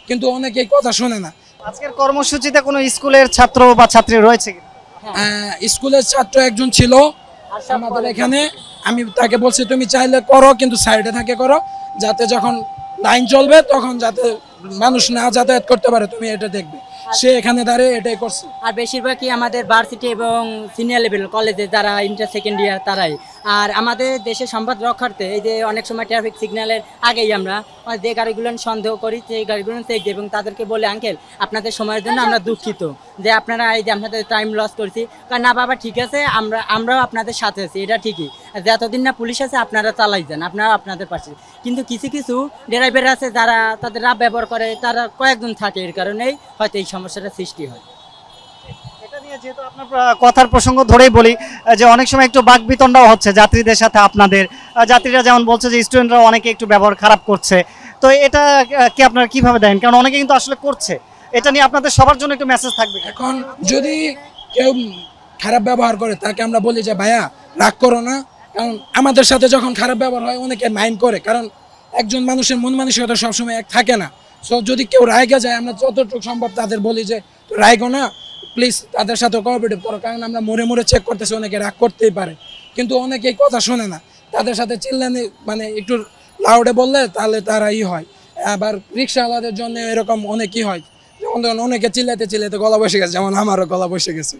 কিন্তু অনেকেই কথা শোনে না। আজকের কর্মসূচিতে কোনো স্কুলের ছাত্র বা ছাত্রী রয়েছে কি? স্কুলের ছাত্র একজন ছিল আমাদের এখানে, আমি তাকে বলছি তুমি চাইলে করো কিন্তু সাইডে থাকে করো, যাতে যখন লাইন চলবে তখন যাতে মানুষ না যাতায়াত করতে পারে, তুমি এটা দেখবে। সে এখানে দাঁড়িয়ে এটাই করছে। আর বেশিরভাগই আমাদের ভার্সিটি এবং সিনিয়র লেভেল কলেজে যারা ইন্টার সেকেন্ড ইয়ার তারাই। আর আমাদের দেশের সম্পদ রক্ষার্থে এই যে অনেক সময় ট্রাফিক সিগন্যালের আগেই আমরা যে গাড়িগুলো সন্দেহ করি সেই গাড়িগুলো চেক দিই এবং তাদেরকে বলে আঙ্কেল আপনাদের সময়ের জন্য আমরা দুঃখিত যে আপনারা এই যে আপনাদের টাইম লস করছি। কারণ না বাবা ঠিক আছে, আমরাও আপনাদের সাথে আছি, এটা ঠিকই, যতদিন না পুলিশ আছে আপনারা চালাই যান, আপনারা আপনাদের পাশে। কিন্তু কিছু কিছু ড্রাইভার আছে যারা তাদের রাব ব্যবহার করে, তারা কয়েকজন থাকে, এর কারণেই হয়তো এই সমস্যাটা সৃষ্টি হয়। এটা নিয়ে যেহেতু আপনার কথার প্রসঙ্গ ধরেই বলি যে অনেক সময় একটু বাকবিতণ্ডাও হচ্ছে যাত্রীদের সাথে আপনাদের। যাত্রীরা যেমন বলছে যে স্টুডেন্টরা অনেকে একটু ব্যবহার খারাপ করছে, তো এটা কি আপনারা কিভাবে দেন? কারণ অনেকে কিন্তু আসলে করছে, এটা নিয়ে আপনাদের সবার জন্য একটু মেসেজ থাকবে। এখন যদি কেউ খারাপ ব্যবহার করে তাকে আমরা বলি যে ভাইয়া রাগ করো না, কারণ আমাদের সাথে যখন খারাপ ব্যবহার হয় অনেকে মাইন্ড করে, কারণ একজন মানুষের মন মানসিকতা সবসময় এক থাকে না। সো যদি কেউ রায়গা যায় আমরা যতটুকু সম্ভব তাদের বলি যে রায়গো না, প্লিজ তাদের সাথে কোঅপারেটিভ করো, কারণ আমরা মোড়ে মোড়ে চেক করতেছি, অনেকে রাগ করতেই পারে। কিন্তু অনেকেই কথা শোনে না, তাদের সাথে চিল্লানি মানে একটু লাউডে বললে তাহলে তারা হয়। আবার রিক্সাওয়ালাদের জন্য এরকম অনেকই হয়, যেমন ধরুন অনেকে চিল্লাতে চিল্লাতে গলা বসে গেছে, যেমন আমারও গলা বসে গেছে।